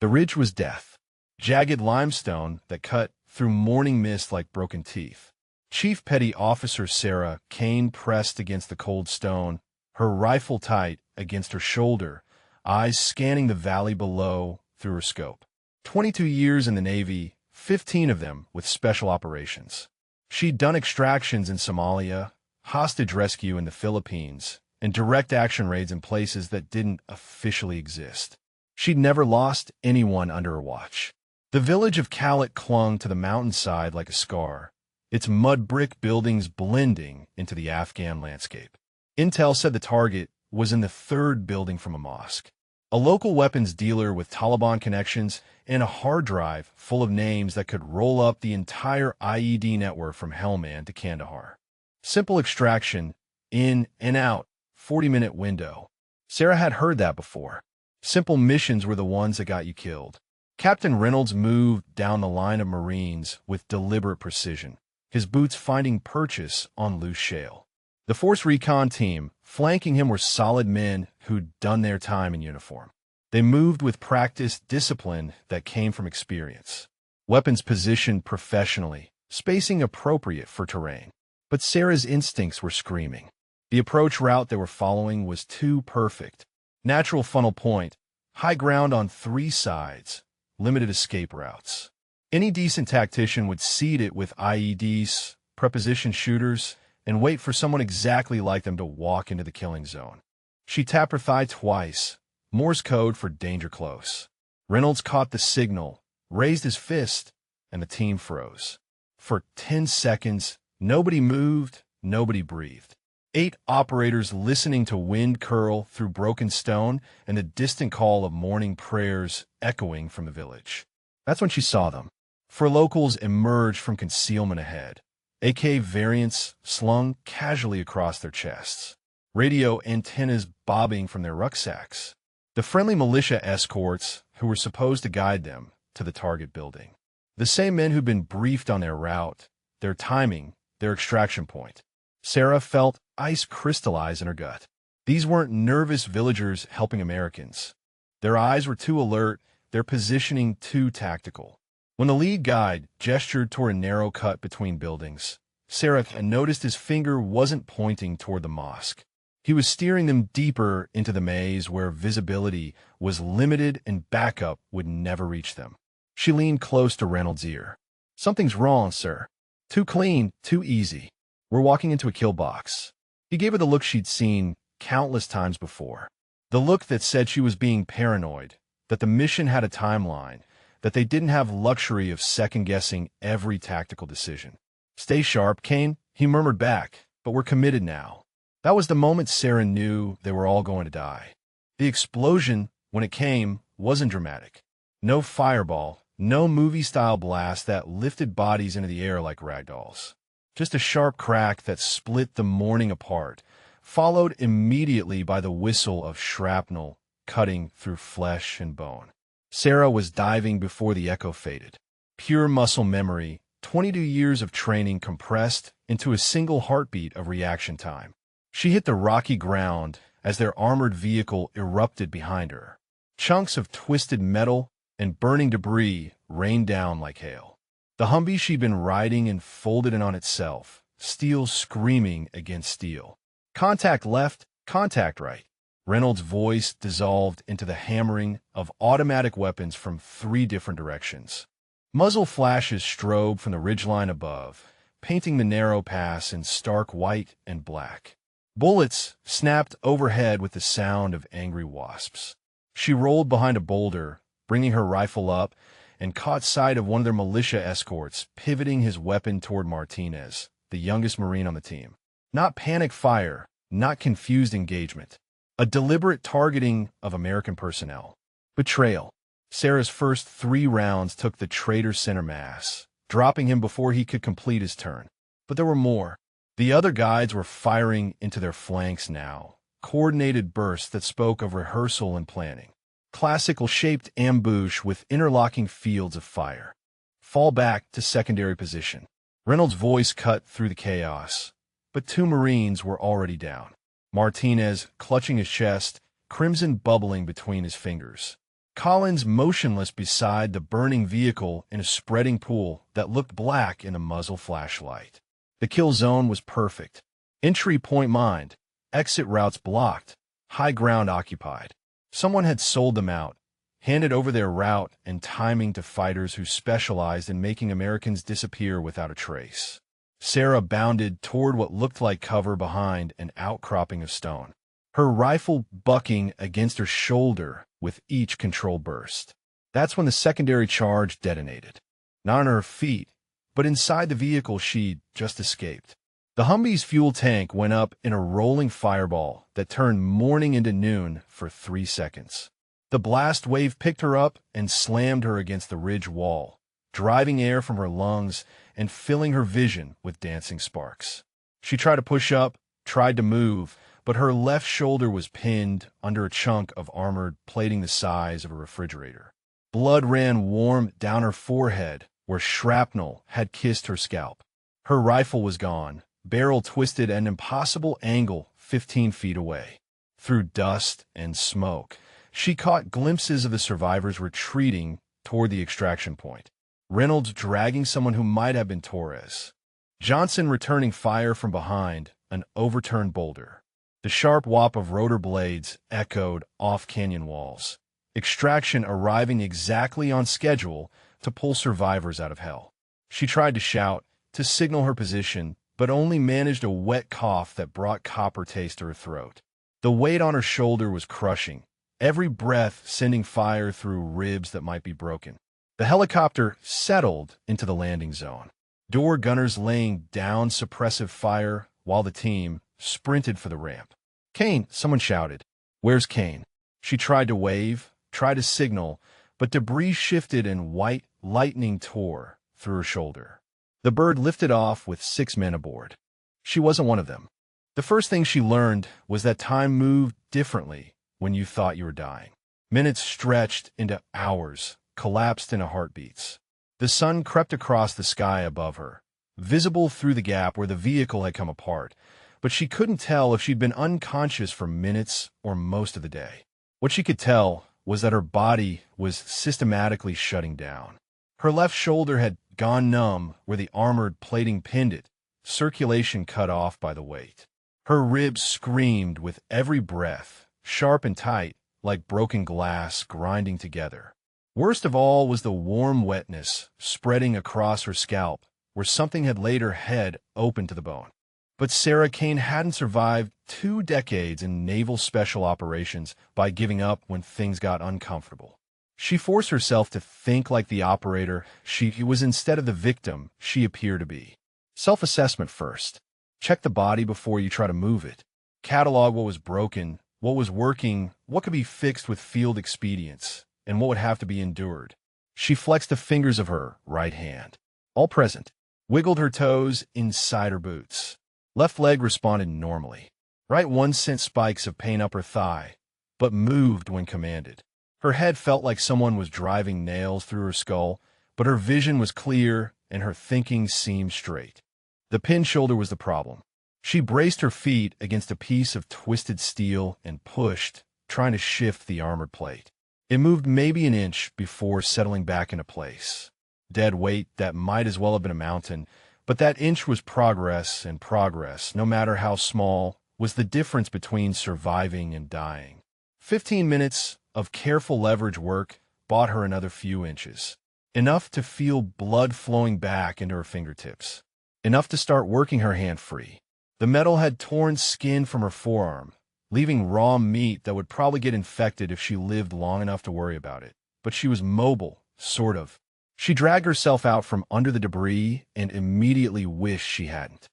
The ridge was death. Jagged limestone that cut through morning mist like broken teeth. Chief Petty Officer Sarah Kane pressed against the cold stone, her rifle tight against her shoulder, eyes scanning the valley below through her scope. 22 years in the Navy, 15 of them with special operations. She'd done extractions in Somalia, hostage rescue in the Philippines, and direct action raids in places that didn't officially exist. She'd never lost anyone under her watch. The village of Kalat clung to the mountainside like a scar, its mud brick buildings blending into the Afghan landscape. Intel said the target was in the third building from a mosque. A local weapons dealer with Taliban connections and a hard drive full of names that could roll up the entire IED network from Helmand to Kandahar. Simple extraction, in and out, 40-minute window. Sarah had heard that before. Simple missions were the ones that got you killed. Captain Reynolds moved down the line of Marines with deliberate precision, his boots finding purchase on loose shale. The Force Recon team, flanking him, were solid men who'd done their time in uniform. They moved with practice, discipline that came from experience. Weapons positioned professionally, spacing appropriate for terrain. But Sarah's instincts were screaming. The approach route they were following was too perfect. Natural funnel point, high ground on 3 sides, limited escape routes. Any decent tactician would seed it with IEDs, preposition shooters, and wait for someone exactly like them to walk into the killing zone. She tapped her thigh twice, Morse code for danger close. Reynolds caught the signal, raised his fist, and the team froze. For 10 seconds, nobody moved, nobody breathed. 8 operators listening to wind curl through broken stone and the distant call of morning prayers echoing from the village. That's when she saw them. 4 locals emerged from concealment ahead, AK variants slung casually across their chests, radio antennas bobbing from their rucksacks. The friendly militia escorts who were supposed to guide them to the target building. The same men who'd been briefed on their route, their timing, their extraction point. Sarah felt ice crystallize in her gut. These weren't nervous villagers helping Americans. Their eyes were too alert, their positioning too tactical. When the lead guide gestured toward a narrow cut between buildings, Sarah noticed his finger wasn't pointing toward the mosque. He was steering them deeper into the maze where visibility was limited and backup would never reach them. She leaned close to Reynolds' ear. "Something's wrong, sir. Too clean, too easy. We're walking into a kill box." He gave her the look she'd seen countless times before. The look that said she was being paranoid, that the mission had a timeline, that they didn't have luxury of second-guessing every tactical decision. "Stay sharp, Kane," he murmured back, "but we're committed now." That was the moment Sarah knew they were all going to die. The explosion, when it came, wasn't dramatic. No fireball, no movie-style blast that lifted bodies into the air like ragdolls. Just a sharp crack that split the morning apart, followed immediately by the whistle of shrapnel cutting through flesh and bone. Sarah was diving before the echo faded. Pure muscle memory, 22 years of training compressed into a single heartbeat of reaction time. She hit the rocky ground as their armored vehicle erupted behind her. Chunks of twisted metal and burning debris rained down like hail. The Humvee she'd been riding enfolded in on itself, steel screaming against steel. Contact left, contact right. Reynolds' voice dissolved into the hammering of automatic weapons from 3 different directions. Muzzle flashes strobed from the ridgeline above, painting the narrow pass in stark white and black. Bullets snapped overhead with the sound of angry wasps. She rolled behind a boulder, bringing her rifle up, and caught sight of one of their militia escorts pivoting his weapon toward Martinez, the youngest Marine on the team. Not panic fire, not confused engagement. A deliberate targeting of American personnel. Betrayal. Sarah's first 3 rounds took the traitor center mass, dropping him before he could complete his turn. But there were more. The other guides were firing into their flanks now, coordinated bursts that spoke of rehearsal and planning. Classical-shaped ambush with interlocking fields of fire. Fall back to secondary position. Reynolds' voice cut through the chaos, but 2 Marines were already down. Martinez, clutching his chest, crimson bubbling between his fingers. Collins motionless beside the burning vehicle in a spreading pool that looked black in the muzzle flashlight. The kill zone was perfect. Entry point mined, exit routes blocked, high ground occupied. Someone had sold them out, handed over their route and timing to fighters who specialized in making Americans disappear without a trace. Sarah bounded toward what looked like cover behind an outcropping of stone, her rifle bucking against her shoulder with each controlled burst. That's when the secondary charge detonated. Not on her feet, but inside the vehicle she'd just escaped. The Humvee's fuel tank went up in a rolling fireball that turned morning into noon for 3 seconds. The blast wave picked her up and slammed her against the ridge wall, driving air from her lungs and filling her vision with dancing sparks. She tried to push up, tried to move, but her left shoulder was pinned under a chunk of armored plating the size of a refrigerator. Blood ran warm down her forehead where shrapnel had kissed her scalp. Her rifle was gone, barrel twisted at an impossible angle 15 feet away. Through dust and smoke, she caught glimpses of the survivors retreating toward the extraction point. Reynolds dragging someone who might have been Torres. Johnson returning fire from behind an overturned boulder. The sharp whop of rotor blades echoed off canyon walls. Extraction arriving exactly on schedule to pull survivors out of hell. She tried to shout, to signal her position, but only managed a wet cough that brought copper taste to her throat. The weight on her shoulder was crushing, every breath sending fire through ribs that might be broken. The helicopter settled into the landing zone. Door gunners laying down suppressive fire while the team sprinted for the ramp. "Kane," someone shouted. "Where's Kane?" She tried to wave, tried to signal, but debris shifted and white lightning tore through her shoulder. The bird lifted off with 6 men aboard. She wasn't one of them. The first thing she learned was that time moved differently when you thought you were dying. Minutes stretched into hours, collapsed into heartbeats. The sun crept across the sky above her, visible through the gap where the vehicle had come apart, but she couldn't tell if she'd been unconscious for minutes or most of the day. What she could tell was that her body was systematically shutting down. Her left shoulder had gone numb where the armored plating pinned it, circulation cut off by the weight. Her ribs screamed with every breath, sharp and tight, like broken glass grinding together. Worst of all was the warm wetness spreading across her scalp, where something had laid her head open to the bone. But Sarah Kane hadn't survived 2 decades in naval special operations by giving up when things got uncomfortable. She forced herself to think like the operator she was instead of the victim she appeared to be. Self-assessment first. Check the body before you try to move it. Catalog what was broken, what was working, what could be fixed with field expedients, and what would have to be endured. She flexed the fingers of her right hand, all present, wiggled her toes inside her boots. Left leg responded normally. Right one sent spikes of pain up her thigh, but moved when commanded. Her head felt like someone was driving nails through her skull, but her vision was clear and her thinking seemed straight. The pinned shoulder was the problem. She braced her feet against a piece of twisted steel and pushed, trying to shift the armored plate. It moved maybe an inch before settling back into place. Dead weight that might as well have been a mountain, but that inch was progress, and progress, no matter how small, was the difference between surviving and dying. 15 minutes of careful leverage work bought her another few inches. Enough to feel blood flowing back into her fingertips. Enough to start working her hand free. The metal had torn skin from her forearm, leaving raw meat that would probably get infected if she lived long enough to worry about it. But she was mobile, sort of. She dragged herself out from under the debris and immediately wished she hadn't.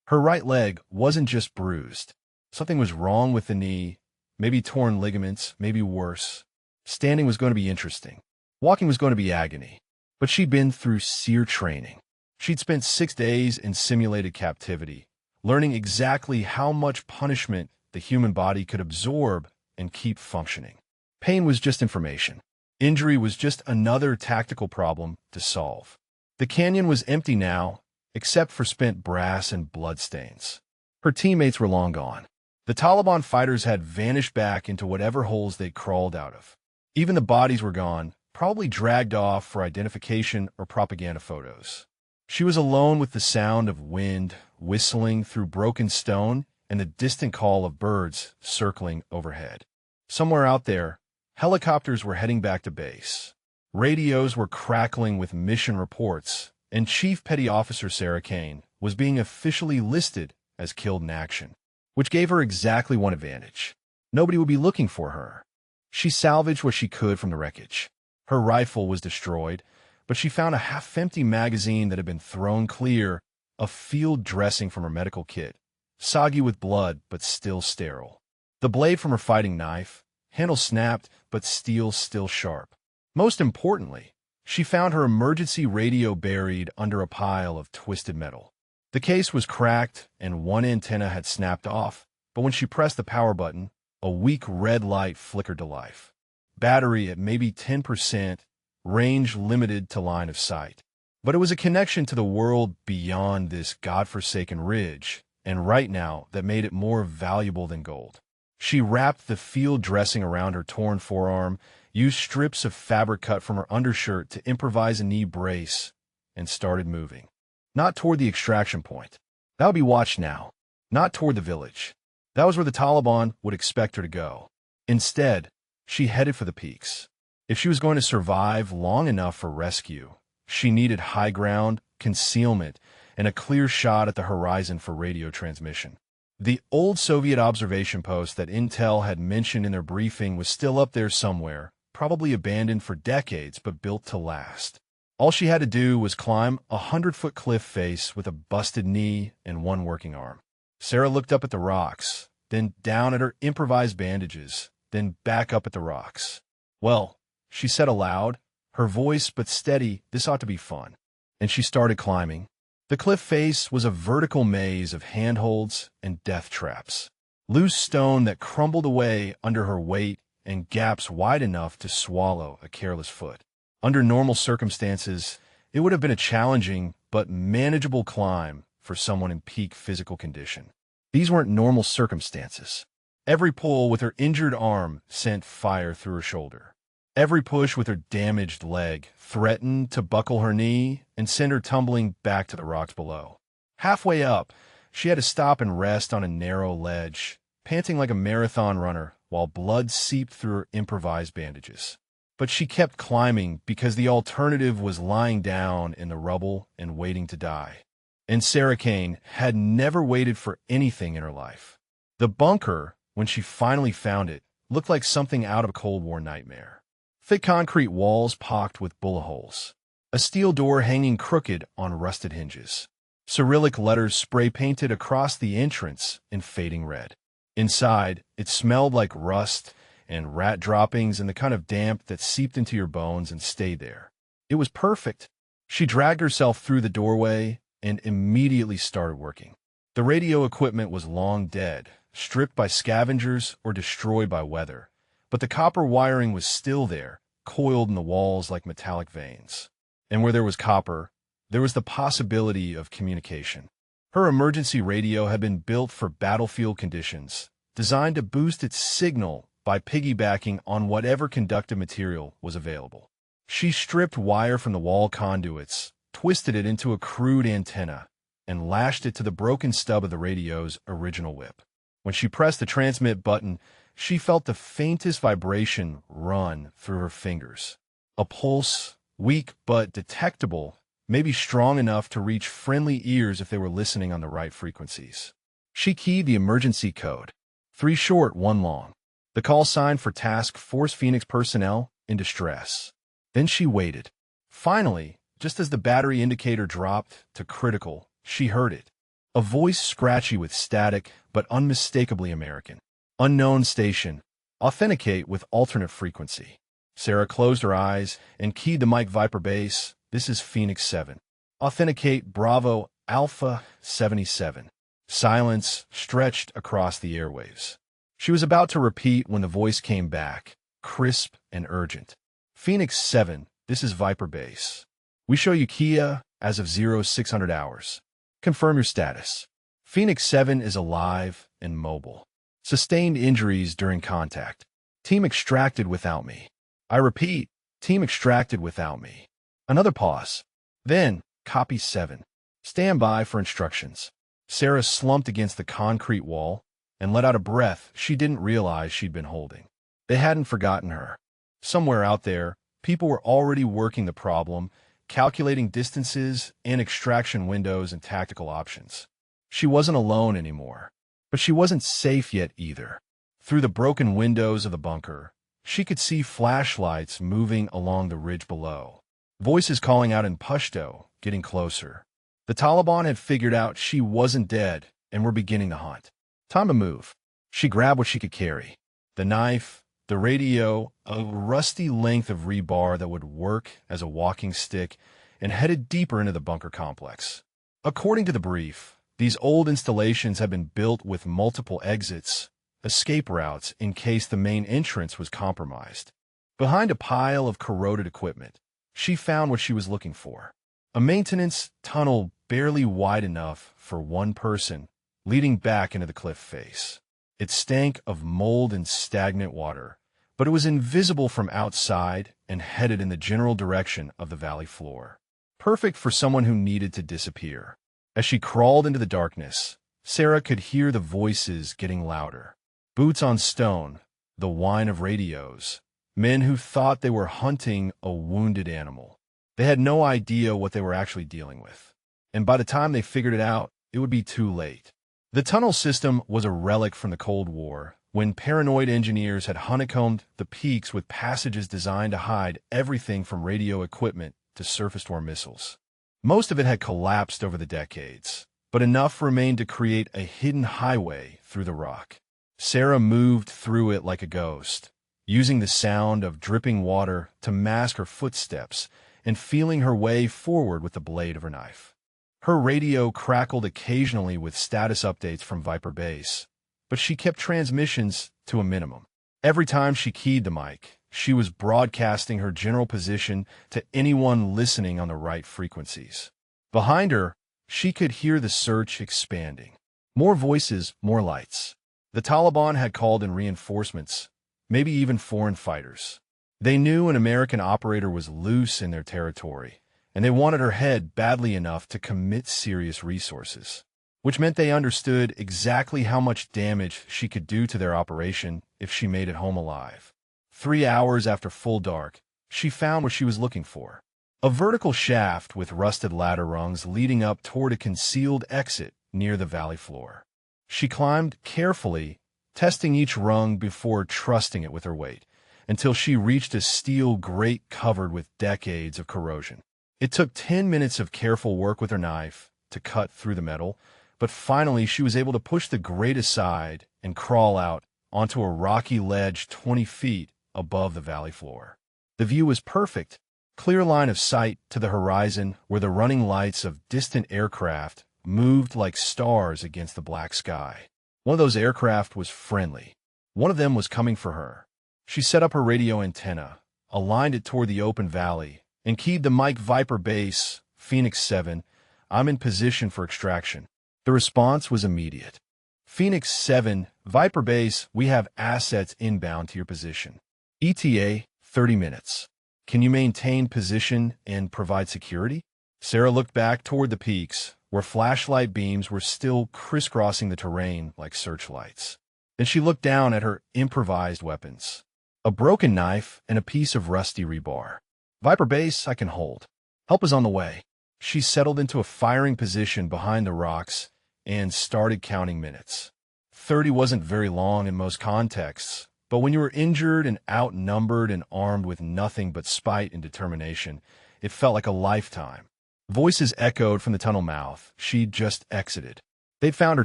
Her right leg wasn't just bruised. Something was wrong with the knee, maybe torn ligaments, maybe worse. Standing was going to be interesting. Walking was going to be agony. But she'd been through SEER training. She'd spent 6 days in simulated captivity, learning exactly how much punishment the human body could absorb and keep functioning. Pain was just information. Injury was just another tactical problem to solve. The canyon was empty now, except for spent brass and bloodstains. Her teammates were long gone. The Taliban fighters had vanished back into whatever holes they'd crawled out of. Even the bodies were gone, probably dragged off for identification or propaganda photos. She was alone with the sound of wind whistling through broken stone and the distant call of birds circling overhead. Somewhere out there, helicopters were heading back to base. Radios were crackling with mission reports, and Chief Petty Officer Sarah Kane was being officially listed as killed in action, which gave her exactly one advantage. Nobody would be looking for her. She salvaged what she could from the wreckage. Her rifle was destroyed, but she found a half-empty magazine that had been thrown clear, a field dressing from her medical kit, soggy with blood but still sterile. The blade from her fighting knife, handle snapped but steel still sharp. Most importantly, she found her emergency radio buried under a pile of twisted metal. The case was cracked and one antenna had snapped off, but when she pressed the power button, a weak red light flickered to life. Battery at maybe 10%, range limited to line of sight. But it was a connection to the world beyond this godforsaken ridge, and right now that made it more valuable than gold. She wrapped the field dressing around her torn forearm, used strips of fabric cut from her undershirt to improvise a knee brace, and started moving. Not toward the extraction point. That would be watched now. Not toward the village. That was where the Taliban would expect her to go. Instead, she headed for the peaks. If she was going to survive long enough for rescue, she needed high ground, concealment, and a clear shot at the horizon for radio transmission. The old Soviet observation post that Intel had mentioned in their briefing was still up there somewhere, probably abandoned for decades but built to last. All she had to do was climb a 100-foot cliff face with a busted knee and one working arm. Sarah looked up at the rocks, then down at her improvised bandages, then back up at the rocks. "Well," she said aloud, her voice but steady, "this ought to be fun." And she started climbing. The cliff face was a vertical maze of handholds and death traps. Loose stone that crumbled away under her weight and gaps wide enough to swallow a careless foot. Under normal circumstances, it would have been a challenging but manageable climb for someone in peak physical condition. These weren't normal circumstances. Every pull with her injured arm sent fire through her shoulder. Every push with her damaged leg threatened to buckle her knee and send her tumbling back to the rocks below. Halfway up, she had to stop and rest on a narrow ledge, panting like a marathon runner while blood seeped through her improvised bandages. But she kept climbing because the alternative was lying down in the rubble and waiting to die. And Sarah Kane had never waited for anything in her life. The bunker, when she finally found it, looked like something out of a Cold War nightmare. Thick concrete walls pocked with bullet holes. A steel door hanging crooked on rusted hinges. Cyrillic letters spray-painted across the entrance in fading red. Inside, it smelled like rust and rat droppings and the kind of damp that seeped into your bones and stayed there. It was perfect. She dragged herself through the doorway and immediately started working. The radio equipment was long dead, stripped by scavengers or destroyed by weather, but the copper wiring was still there, coiled in the walls like metallic veins. And where there was copper, there was the possibility of communication. Her emergency radio had been built for battlefield conditions, designed to boost its signal by piggybacking on whatever conductive material was available. She stripped wire from the wall conduits, twisted it into a crude antenna, and lashed it to the broken stub of the radio's original whip. When she pressed the transmit button, she felt the faintest vibration run through her fingers. A pulse, weak but detectable, maybe strong enough to reach friendly ears if they were listening on the right frequencies. She keyed the emergency code, 3 short, 1 long. The call sign for Task Force Phoenix personnel in distress. Then she waited. Finally, just as the battery indicator dropped to critical, she heard it. A voice scratchy with static, but unmistakably American. Unknown station. Authenticate with alternate frequency. Sarah closed her eyes and keyed the mic Viper base. This is Phoenix 7. Authenticate Bravo Alpha 77. Silence stretched across the airwaves. She was about to repeat when the voice came back, crisp and urgent. Phoenix 7, this is Viper base. We show you Kia as of 0600 hours. Confirm your status. Phoenix 7 is alive and mobile. Sustained injuries during contact. Team extracted without me. I repeat, team extracted without me. Another pause. Then, copy 7. Stand by for instructions. Sarah slumped against the concrete wall and let out a breath she didn't realize she'd been holding. They hadn't forgotten her. Somewhere out there, people were already working the problem, calculating distances and extraction windows and tactical options. She wasn't alone anymore, but she wasn't safe yet either. Through the broken windows of the bunker, she could see flashlights moving along the ridge below. Voices calling out in Pashto, getting closer. The Taliban had figured out she wasn't dead and were beginning to hunt. Time to move. She grabbed what she could carry. The knife, the radio, a rusty length of rebar that would work as a walking stick, and headed deeper into the bunker complex. According to the brief, these old installations had been built with multiple exits, escape routes in case the main entrance was compromised. Behind a pile of corroded equipment, she found what she was looking for. A maintenance tunnel barely wide enough for one person, leading back into the cliff face. It stank of mold and stagnant water, but it was invisible from outside and headed in the general direction of the valley floor. Perfect for someone who needed to disappear. As she crawled into the darkness, Sarah could hear the voices getting louder. Boots on stone, the whine of radios, men who thought they were hunting a wounded animal. They had no idea what they were actually dealing with. And by the time they figured it out, it would be too late. The tunnel system was a relic from the Cold War, when paranoid engineers had honeycombed the peaks with passages designed to hide everything from radio equipment to surface-to-air missiles. Most of it had collapsed over the decades, but enough remained to create a hidden highway through the rock. Sarah moved through it like a ghost, using the sound of dripping water to mask her footsteps and feeling her way forward with the blade of her knife. Her radio crackled occasionally with status updates from Viper Base, but she kept transmissions to a minimum. Every time she keyed the mic, she was broadcasting her general position to anyone listening on the right frequencies. Behind her, she could hear the search expanding. More voices, more lights. The Taliban had called in reinforcements, maybe even foreign fighters. They knew an American operator was loose in their territory, and they wanted her head badly enough to commit serious resources, which meant they understood exactly how much damage she could do to their operation if she made it home alive. 3 hours after full dark, she found what she was looking for. A vertical shaft with rusted ladder rungs leading up toward a concealed exit near the valley floor. She climbed carefully, testing each rung before trusting it with her weight, until she reached a steel grate covered with decades of corrosion. It took 10 minutes of careful work with her knife to cut through the metal, but finally she was able to push the grate aside and crawl out onto a rocky ledge 20 feet above the valley floor. The view was perfect, clear line of sight to the horizon where the running lights of distant aircraft moved like stars against the black sky. One of those aircraft was friendly. One of them was coming for her. She set up her radio antenna, aligned it toward the open valley, and keyed the mic Viper Base, Phoenix 7, I'm in position for extraction. The response was immediate. Phoenix 7, Viper Base, we have assets inbound to your position. ETA, 30 minutes. Can you maintain position and provide security? Sarah looked back toward the peaks, where flashlight beams were still crisscrossing the terrain like searchlights. Then she looked down at her improvised weapons. A broken knife and a piece of rusty rebar. Viper Base, I can hold. Help is on the way. She settled into a firing position behind the rocks and started counting minutes. 30 wasn't very long in most contexts, but when you were injured and outnumbered and armed with nothing but spite and determination, it felt like a lifetime. Voices echoed from the tunnel mouth she'd just exited. They'd found her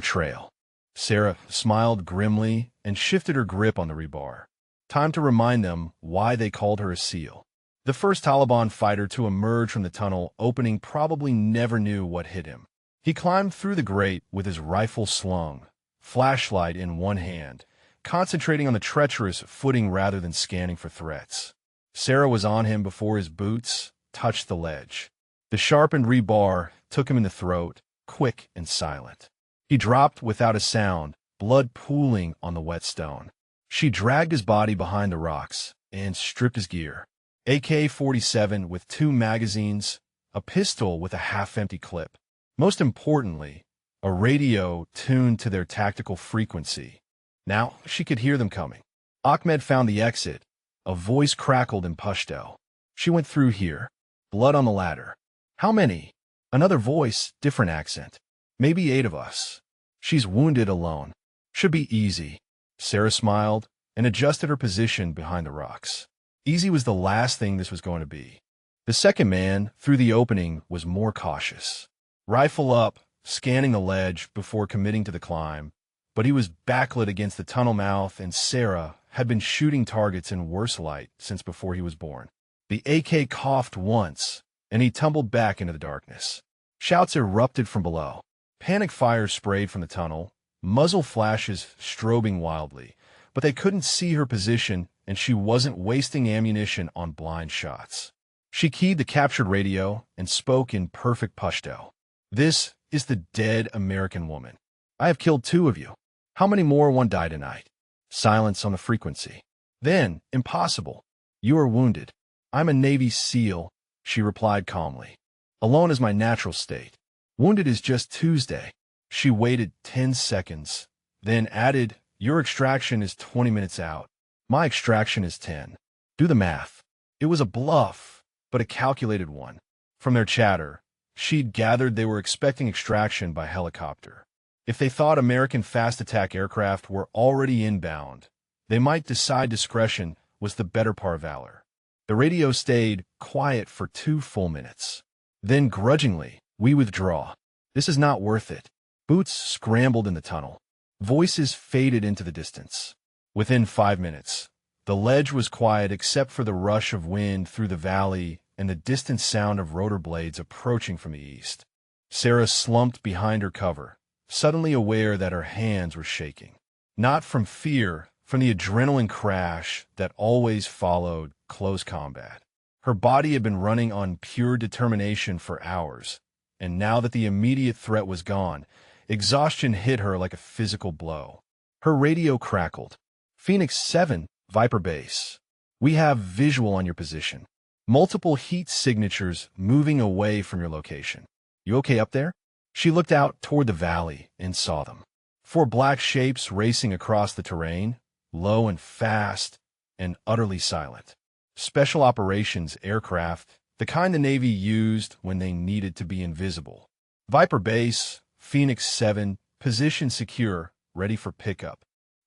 trail. Sarah smiled grimly and shifted her grip on the rebar. Time to remind them why they called her a SEAL. The first Taliban fighter to emerge from the tunnel opening probably never knew what hit him. He climbed through the grate with his rifle slung, flashlight in one hand, concentrating on the treacherous footing rather than scanning for threats. Sarah was on him before his boots touched the ledge. The sharpened rebar took him in the throat, quick and silent. He dropped without a sound, blood pooling on the wet stone. She dragged his body behind the rocks, and stripped his gear. AK-47 with 2 magazines, a pistol with a half-empty clip. Most importantly, a radio tuned to their tactical frequency. Now she could hear them coming. Ahmed found the exit. A voice crackled in Pashto. She went through here. Blood on the ladder. How many? Another voice, different accent. Maybe 8 of us. She's wounded alone. Should be easy. Sarah smiled and adjusted her position behind the rocks. Easy was the last thing this was going to be. The second man, through the opening, was more cautious. Rifle up, scanning the ledge before committing to the climb, but he was backlit against the tunnel mouth, and Sarah had been shooting targets in worse light since before he was born. The AK coughed once, and he tumbled back into the darkness. Shouts erupted from below. Panic fire sprayed from the tunnel, muzzle flashes strobing wildly, but they couldn't see her position, and she wasn't wasting ammunition on blind shots. She keyed the captured radio and spoke in perfect Pashto. This is the dead American woman. I have killed 2 of you. How many more won't die tonight? Silence on the frequency. Then, impossible. You are wounded. I'm a Navy SEAL, she replied calmly. Alone is my natural state. Wounded is just Tuesday. She waited 10 seconds, then added, your extraction is 20 minutes out. My extraction is 10. Do the math. It was a bluff, but a calculated one. From their chatter, she'd gathered they were expecting extraction by helicopter. If they thought American fast attack aircraft were already inbound, they might decide discretion was the better part of valor. The radio stayed quiet for 2 full minutes. Then, grudgingly, we withdraw. This is not worth it. Boots scrambled in the tunnel. Voices faded into the distance. Within 5 minutes, the ledge was quiet except for the rush of wind through the valley and the distant sound of rotor blades approaching from the east. Sarah slumped behind her cover, suddenly aware that her hands were shaking. Not from fear, from the adrenaline crash that always followed close combat. Her body had been running on pure determination for hours, and now that the immediate threat was gone, exhaustion hit her like a physical blow. Her radio crackled. Phoenix 7, Viper Base. We have visual on your position. Multiple heat signatures moving away from your location. You okay up there? She looked out toward the valley and saw them. 4 black shapes racing across the terrain, low and fast, and utterly silent. Special operations aircraft, the kind the Navy used when they needed to be invisible. Viper Base, Phoenix 7, position secure, ready for pickup.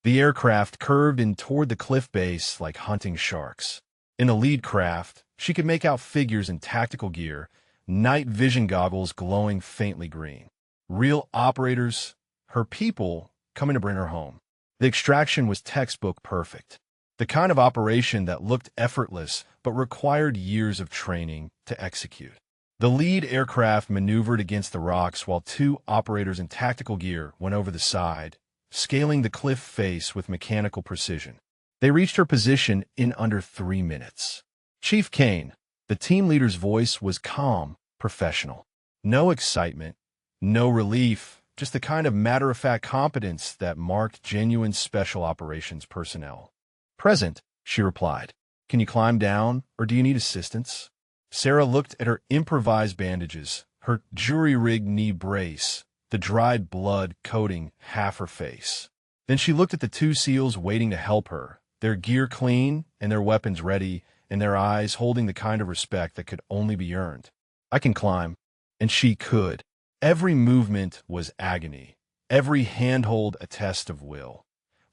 The aircraft curved in toward the cliff base like hunting sharks. In the lead craft, she could make out figures in tactical gear, night vision goggles glowing faintly green. Real operators, her people, coming to bring her home. The extraction was textbook perfect. The kind of operation that looked effortless but required years of training to execute. The lead aircraft maneuvered against the rocks while 2 operators in tactical gear went over the side, scaling the cliff face with mechanical precision. They reached her position in under 3 minutes. Chief Kane, the team leader's voice was calm, professional. No excitement, no relief, just the kind of matter-of-fact competence that marked genuine special operations personnel. Present, she replied. Can you climb down, or do you need assistance? Sarah looked at her improvised bandages, her jury-rigged knee brace, the dried blood coating half her face. Then she looked at the 2 SEALs waiting to help her, their gear clean and their weapons ready, and their eyes holding the kind of respect that could only be earned. I can climb. And she could. Every movement was agony, every handhold a test of will.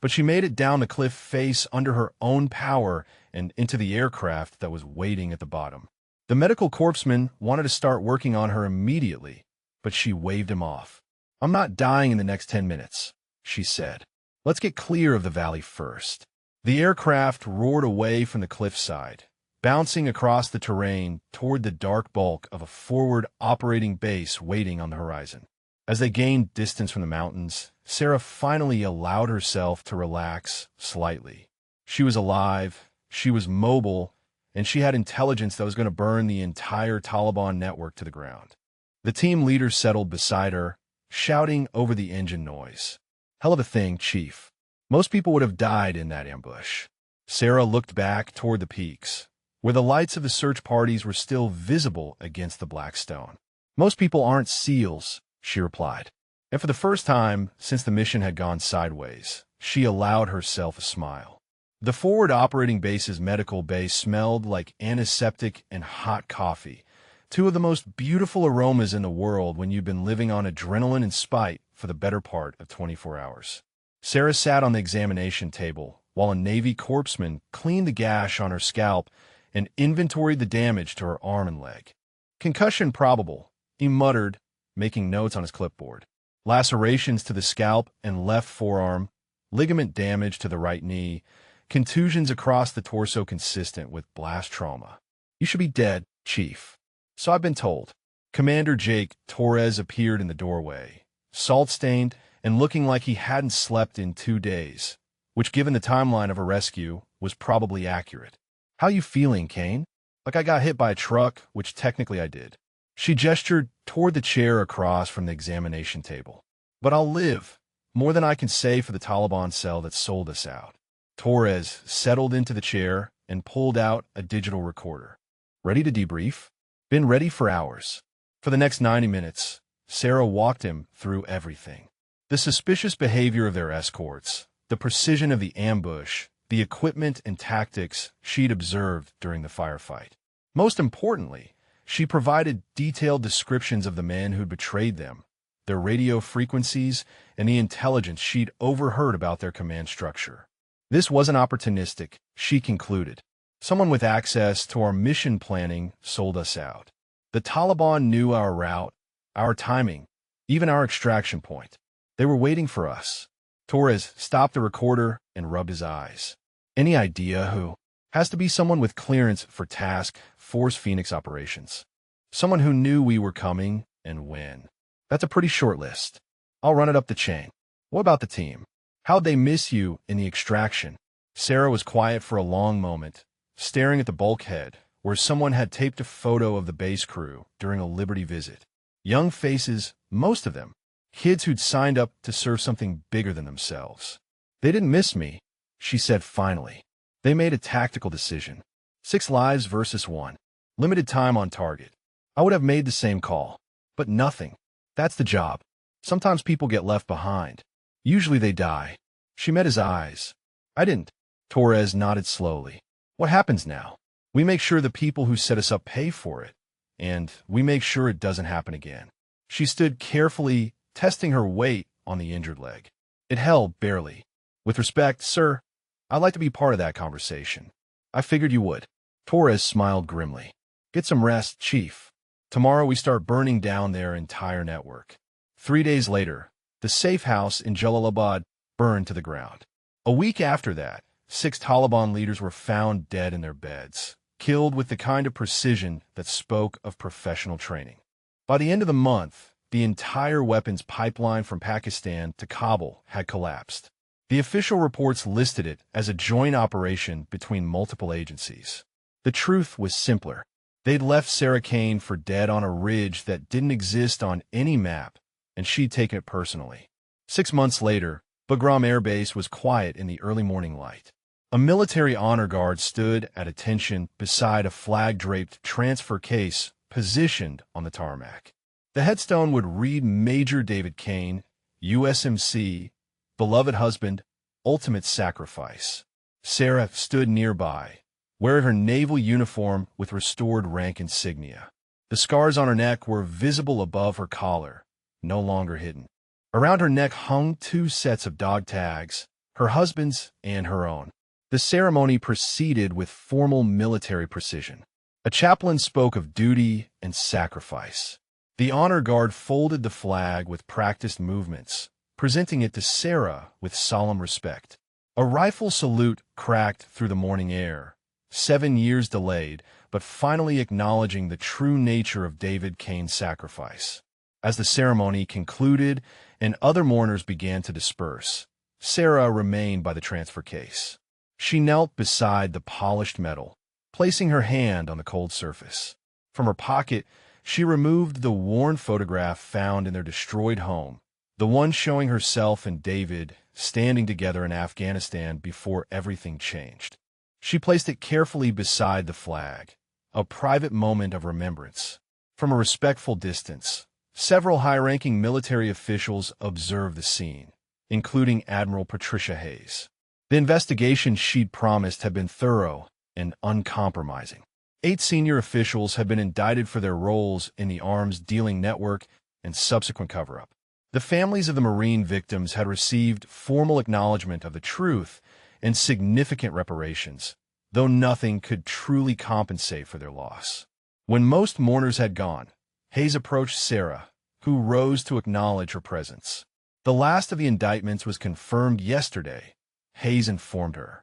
But she made it down the cliff face under her own power and into the aircraft that was waiting at the bottom. The medical corpsman wanted to start working on her immediately, but she waved him off. I'm not dying in the next 10 minutes, she said. Let's get clear of the valley first. The aircraft roared away from the cliffside, bouncing across the terrain toward the dark bulk of a forward operating base waiting on the horizon. As they gained distance from the mountains, Sarah finally allowed herself to relax slightly. She was alive, she was mobile, and she had intelligence that was going to burn the entire Taliban network to the ground. The team leader settled beside her, shouting over the engine noise. Hell of a thing, Chief. Most people would have died in that ambush. Sarah looked back toward the peaks, where the lights of the search parties were still visible against the black stone. "Most people aren't SEALs," she replied. And for the first time since the mission had gone sideways, she allowed herself a smile. The forward operating base's medical bay smelled like antiseptic and hot coffee, two of the most beautiful aromas in the world when you've been living on adrenaline and spite for the better part of 24 hours. Sarah sat on the examination table while a Navy corpsman cleaned the gash on her scalp and inventoried the damage to her arm and leg. "Concussion probable," he muttered, making notes on his clipboard. "Lacerations to the scalp and left forearm, ligament damage to the right knee, contusions across the torso consistent with blast trauma. You should be dead, Chief." "So I've been told." Commander Jake Torres appeared in the doorway, salt-stained and looking like he hadn't slept in 2 days, which, given the timeline of a rescue, was probably accurate. "How you feeling, Kane?" "Like I got hit by a truck, which technically I did." She gestured toward the chair across from the examination table. "But I'll live. More than I can say for the Taliban cell that sold us out." Torres settled into the chair and pulled out a digital recorder. "Ready to debrief?" "Been ready for hours." For the next 90 minutes, Sarah walked him through everything. The suspicious behavior of their escorts, the precision of the ambush, the equipment and tactics she'd observed during the firefight. Most importantly, she provided detailed descriptions of the men who'd betrayed them, their radio frequencies, and the intelligence she'd overheard about their command structure. This wasn't opportunistic, she concluded. Someone with access to our mission planning sold us out. The Taliban knew our route, our timing, even our extraction point. They were waiting for us. Torres stopped the recorder and rubbed his eyes. "Any idea who?" "Has to be someone with clearance for Task Force Phoenix operations. Someone who knew we were coming and when." "That's a pretty short list. I'll run it up the chain." "What about the team? How'd they miss you in the extraction?" Sarah was quiet for a long moment, staring at the bulkhead, where someone had taped a photo of the base crew during a Liberty visit. Young faces, most of them. Kids who'd signed up to serve something bigger than themselves. "They didn't miss me," she said finally. "They made a tactical decision. 6 lives versus 1. Limited time on target. I would have made the same call. But nothing. That's the job. Sometimes people get left behind. Usually they die." She met his eyes. "I didn't." Torres nodded slowly. "What happens now? We make sure the people who set us up pay for it, and we make sure it doesn't happen again." She stood carefully, testing her weight on the injured leg. It held barely. "With respect, sir, I'd like to be part of that conversation." "I figured you would." Torres smiled grimly. "Get some rest, Chief. Tomorrow we start burning down their entire network." 3 days later, the safe house in Jalalabad burned to the ground. A week after that, 6 Taliban leaders were found dead in their beds, killed with the kind of precision that spoke of professional training. By the end of the month, the entire weapons pipeline from Pakistan to Kabul had collapsed. The official reports listed it as a joint operation between multiple agencies. The truth was simpler. They'd left Sarah Kane for dead on a ridge that didn't exist on any map, and she'd taken it personally. 6 months later, Bagram Air Base was quiet in the early morning light. A military honor guard stood at attention beside a flag-draped transfer case positioned on the tarmac. The headstone would read Major David Kane, USMC, beloved husband, ultimate sacrifice. Sarah stood nearby, wearing her naval uniform with restored rank insignia. The scars on her neck were visible above her collar, no longer hidden. Around her neck hung 2 sets of dog tags, her husband's and her own. The ceremony proceeded with formal military precision. A chaplain spoke of duty and sacrifice. The honor guard folded the flag with practiced movements, presenting it to Sarah with solemn respect. A rifle salute cracked through the morning air, 7 years delayed, but finally acknowledging the true nature of David Kane's sacrifice. As the ceremony concluded and other mourners began to disperse, Sarah remained by the transfer case. She knelt beside the polished metal, placing her hand on the cold surface. From her pocket, she removed the worn photograph found in their destroyed home, the one showing herself and David standing together in Afghanistan before everything changed. She placed it carefully beside the flag, a private moment of remembrance. From a respectful distance, several high-ranking military officials observed the scene, including Admiral Patricia Hayes. The investigation she'd promised had been thorough and uncompromising. 8 senior officials had been indicted for their roles in the arms dealing network and subsequent cover-up. The families of the Marine victims had received formal acknowledgement of the truth and significant reparations, though nothing could truly compensate for their loss. When most mourners had gone, Hayes approached Sarah, who rose to acknowledge her presence. The last of the indictments was confirmed yesterday, Hayes informed her.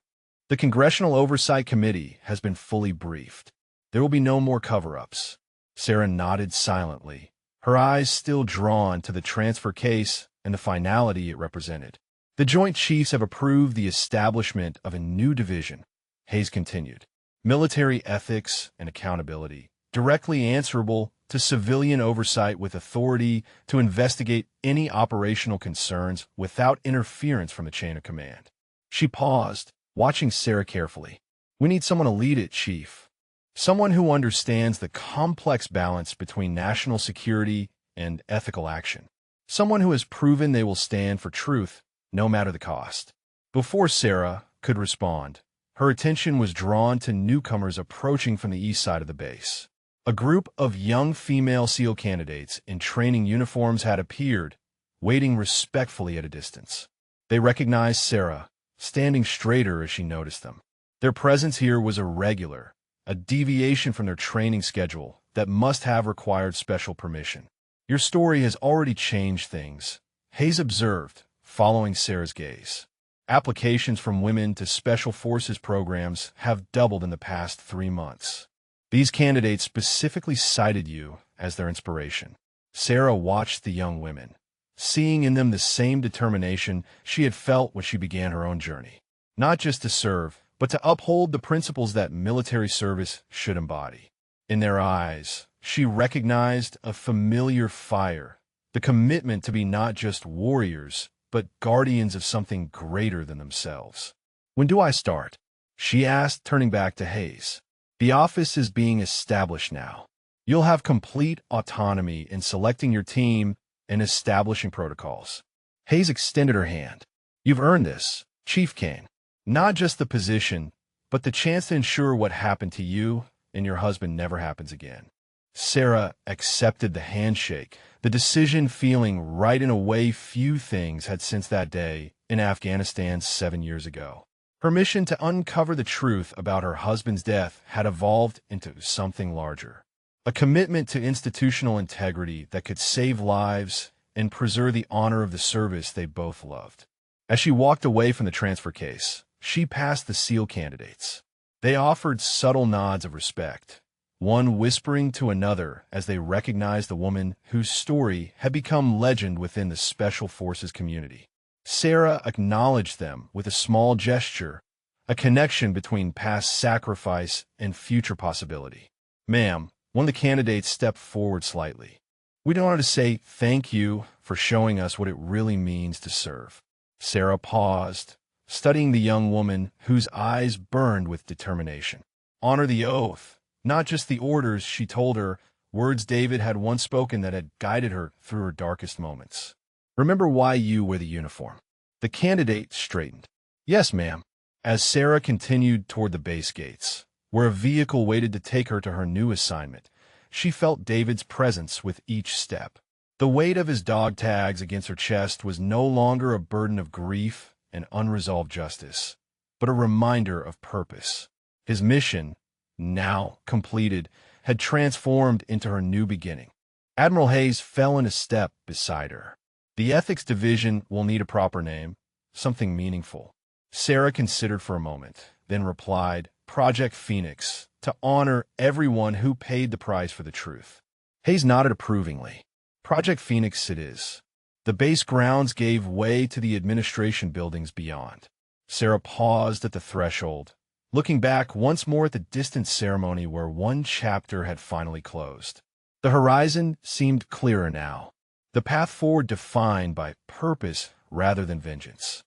The Congressional Oversight Committee has been fully briefed. There will be no more cover-ups. Sarah nodded silently, her eyes still drawn to the transfer case and the finality it represented. The Joint Chiefs have approved the establishment of a new division, Hayes continued. Military ethics and accountability, directly answerable to civilian oversight with authority to investigate any operational concerns without interference from the chain of command. She paused, watching Sarah carefully. We need someone to lead it, Chief. Someone who understands the complex balance between national security and ethical action. Someone who has proven they will stand for truth, no matter the cost. Before Sarah could respond, her attention was drawn to newcomers approaching from the east side of the base. A group of young female SEAL candidates in training uniforms had appeared, waiting respectfully at a distance. They recognized Sarah, standing straighter as she noticed them. Their presence here was irregular, a deviation from their training schedule that must have required special permission. Your story has already changed things, Hayes observed, following Sarah's gaze. Applications from women to Special Forces programs have doubled in the past 3 months. These candidates specifically cited you as their inspiration. Sarah watched the young women, seeing in them the same determination she had felt when she began her own journey. Not just to serve, but to uphold the principles that military service should embody. In their eyes, she recognized a familiar fire, the commitment to be not just warriors, but guardians of something greater than themselves. When do I start? She asked, turning back to Hayes. The office is being established now. You'll have complete autonomy in selecting your team and establishing protocols. Hayes extended her hand. You've earned this, Chief Kane. Not just the position, but the chance to ensure what happened to you and your husband never happens again. Sarah accepted the handshake, the decision feeling right in a way few things had since that day in Afghanistan 7 years ago. Her mission to uncover the truth about her husband's death had evolved into something larger. A commitment to institutional integrity that could save lives and preserve the honor of the service they both loved. As she walked away from the transfer case, she passed the SEAL candidates. They offered subtle nods of respect, one whispering to another as they recognized the woman whose story had become legend within the Special Forces community. Sarah acknowledged them with a small gesture, a connection between past sacrifice and future possibility. Ma'am, one of the candidates stepped forward slightly. We wanted to say thank you for showing us what it really means to serve. Sarah paused, studying the young woman whose eyes burned with determination. Honor the oath, not just the orders, she told her, words David had once spoken that had guided her through her darkest moments. Remember why you wear the uniform. The candidate straightened. Yes, ma'am. As Sarah continued toward the base gates, where a vehicle waited to take her to her new assignment, she felt David's presence with each step. The weight of his dog tags against her chest was no longer a burden of grief and unresolved justice, but a reminder of purpose. His mission, now completed, had transformed into her new beginning. Admiral Hayes fell in a step beside her. The Ethics Division will need a proper name, something meaningful. Sarah considered for a moment, then replied, Project Phoenix, to honor everyone who paid the price for the truth. Hayes nodded approvingly. Project Phoenix it is. The base grounds gave way to the administration buildings beyond. Sarah paused at the threshold, looking back once more at the distant ceremony where one chapter had finally closed. The horizon seemed clearer now, the path forward defined by purpose rather than vengeance.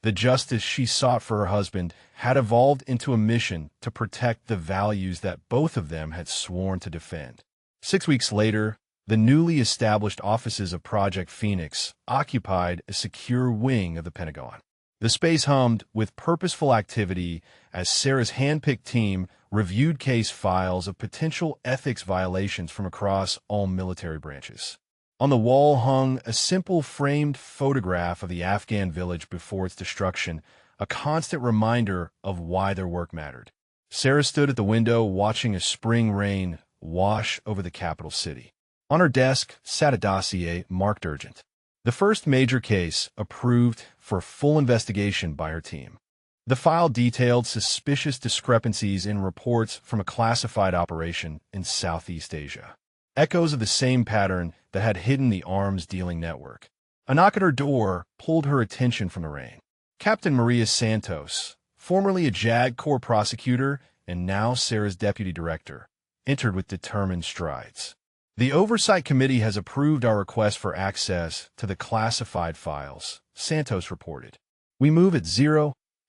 The justice she sought for her husband had evolved into a mission to protect the values that both of them had sworn to defend. 6 weeks later, the newly established offices of Project Phoenix occupied a secure wing of the Pentagon. The space hummed with purposeful activity as Sarah's hand-picked team reviewed case files of potential ethics violations from across all military branches. On the wall hung a simple framed photograph of the Afghan village before its destruction, a constant reminder of why their work mattered. Sarah stood at the window watching a spring rain wash over the capital city. On her desk sat a dossier marked urgent. The first major case approved for full investigation by her team. The file detailed suspicious discrepancies in reports from a classified operation in Southeast Asia. Echoes of the same pattern that had hidden the arms-dealing network. A knock at her door pulled her attention from the rain. Captain Maria Santos, formerly a JAG Corps prosecutor and now Sarah's deputy director, entered with determined strides. The Oversight Committee has approved our request for access to the classified files, Santos reported. We move at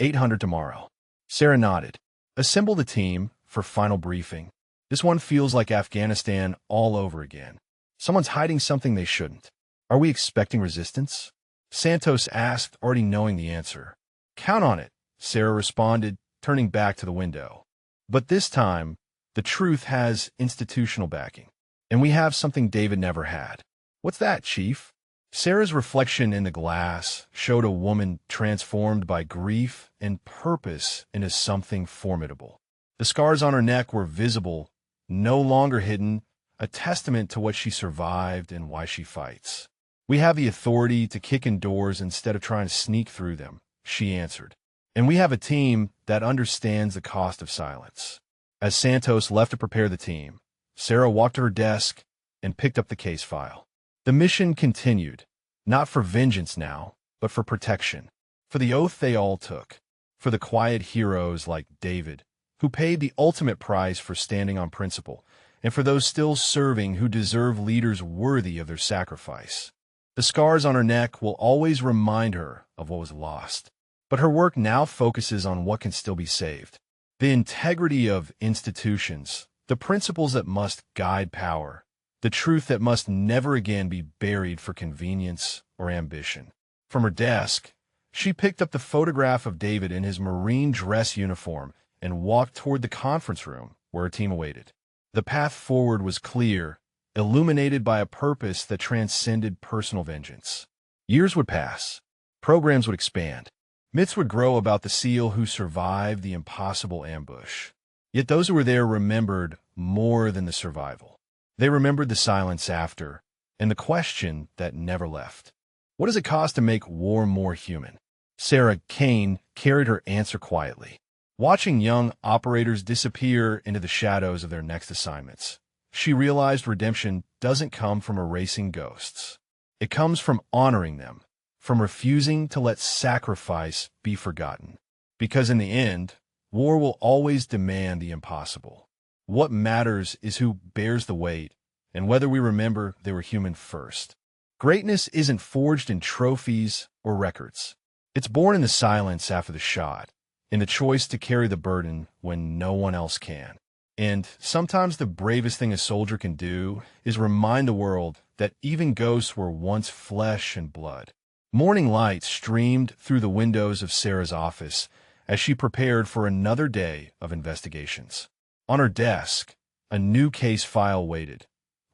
0800 tomorrow. Sarah nodded. Assemble the team for final briefing. This one feels like Afghanistan all over again. Someone's hiding something they shouldn't. Are we expecting resistance? Santos asked, already knowing the answer. Count on it, Sarah responded, turning back to the window. But this time, the truth has institutional backing. And we have something David never had. What's that, Chief? Sarah's reflection in the glass showed a woman transformed by grief and purpose into something formidable. The scars on her neck were visible, no longer hidden, a testament to what she survived and why she fights. We have the authority to kick in doors instead of trying to sneak through them, she answered. And we have a team that understands the cost of silence. As Santos left to prepare the team, Sarah walked to her desk and picked up the case file. The mission continued, not for vengeance now, but for protection, for the oath they all took, for the quiet heroes like David, who paid the ultimate price for standing on principle, and for those still serving who deserve leaders worthy of their sacrifice. The scars on her neck will always remind her of what was lost, but her work now focuses on what can still be saved. The integrity of institutions, the principles that must guide power, the truth that must never again be buried for convenience or ambition. From her desk, she picked up the photograph of David in his Marine dress uniform and walked toward the conference room where her team awaited. The path forward was clear, illuminated by a purpose that transcended personal vengeance. Years would pass. Programs would expand. Myths would grow about the SEAL who survived the impossible ambush. Yet those who were there remembered more than the survival. They remembered the silence after, and the question that never left. What does it cost to make war more human? Sarah Kane carried her answer quietly. Watching young operators disappear into the shadows of their next assignments, she realized redemption doesn't come from erasing ghosts. It comes from honoring them, from refusing to let sacrifice be forgotten. Because in the end, war will always demand the impossible. What matters is who bears the weight, and whether we remember they were human first. Greatness isn't forged in trophies or records. It's born in the silence after the shot, in the choice to carry the burden when no one else can. And sometimes the bravest thing a soldier can do is remind the world that even ghosts were once flesh and blood. Morning light streamed through the windows of Sarah's office as she prepared for another day of investigations. On her desk, a new case file waited,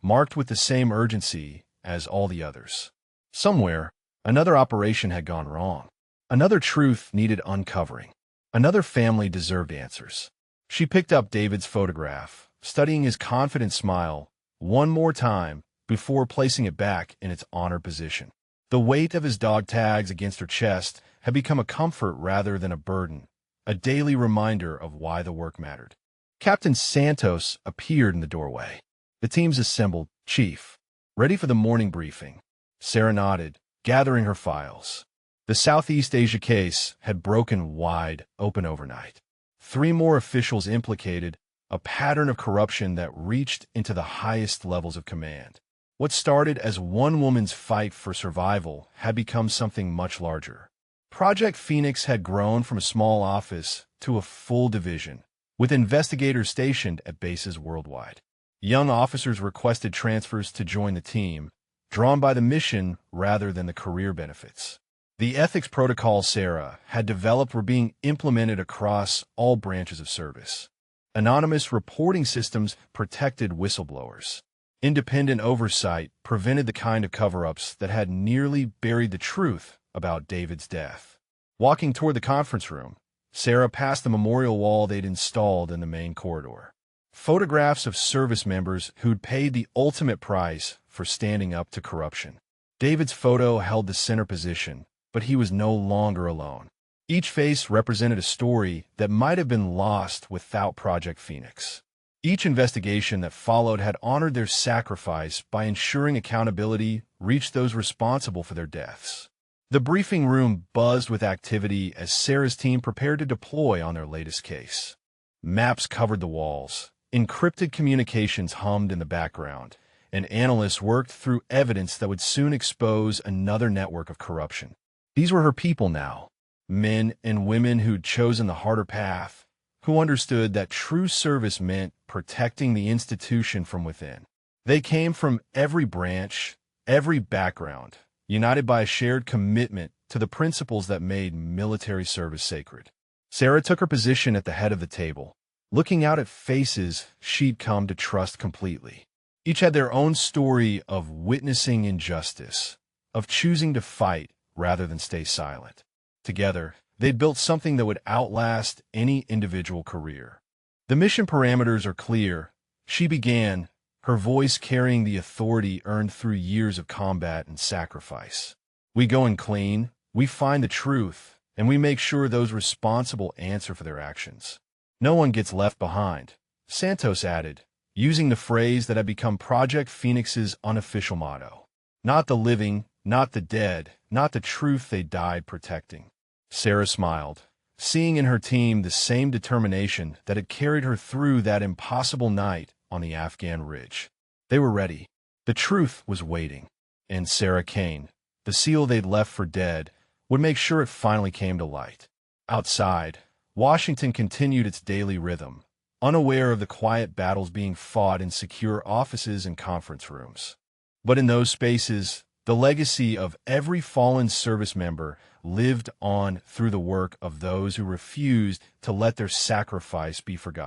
marked with the same urgency as all the others. Somewhere, another operation had gone wrong. Another truth needed uncovering. Another family deserved answers. She picked up David's photograph, studying his confident smile one more time before placing it back in its honored position. The weight of his dog tags against her chest had become a comfort rather than a burden, a daily reminder of why the work mattered. Captain Santos appeared in the doorway. The team's assembled, Chief, ready for the morning briefing. Sarah nodded, gathering her files. The Southeast Asia case had broken wide open overnight. 3 more officials implicated, a pattern of corruption that reached into the highest levels of command. What started as one woman's fight for survival had become something much larger. Project Phoenix had grown from a small office to a full division, with investigators stationed at bases worldwide. Young officers requested transfers to join the team, drawn by the mission rather than the career benefits. The ethics protocols Sarah had developed were being implemented across all branches of service. Anonymous reporting systems protected whistleblowers. Independent oversight prevented the kind of cover-ups that had nearly buried the truth about David's death. Walking toward the conference room, Sarah passed the memorial wall they'd installed in the main corridor. Photographs of service members who'd paid the ultimate price for standing up to corruption. David's photo held the center position, but he was no longer alone. Each face represented a story that might have been lost without Project Phoenix. Each investigation that followed had honored their sacrifice by ensuring accountability reached those responsible for their deaths. The briefing room buzzed with activity as Sarah's team prepared to deploy on their latest case. Maps covered the walls, encrypted communications hummed in the background, and analysts worked through evidence that would soon expose another network of corruption. These were her people now, men and women who'd chosen the harder path, who understood that true service meant protecting the institution from within. They came from every branch, every background, united by a shared commitment to the principles that made military service sacred. Sarah took her position at the head of the table, looking out at faces she'd come to trust completely. Each had their own story of witnessing injustice, of choosing to fight rather than stay silent. Together, they'd built something that would outlast any individual career. The mission parameters are clear. She began, her voice carrying the authority earned through years of combat and sacrifice. We go in clean, we find the truth, and we make sure those responsible answer for their actions. No one gets left behind, Santos added, using the phrase that had become Project Phoenix's unofficial motto. Not the living, not the dead, not the truth they died protecting. Sarah smiled, seeing in her team the same determination that had carried her through that impossible night on the Afghan ridge. They were ready. The truth was waiting. And Sarah Kane, the SEAL they'd left for dead, would make sure it finally came to light. Outside, Washington continued its daily rhythm, unaware of the quiet battles being fought in secure offices and conference rooms. But in those spaces, the legacy of every fallen service member lived on through the work of those who refused to let their sacrifice be forgotten.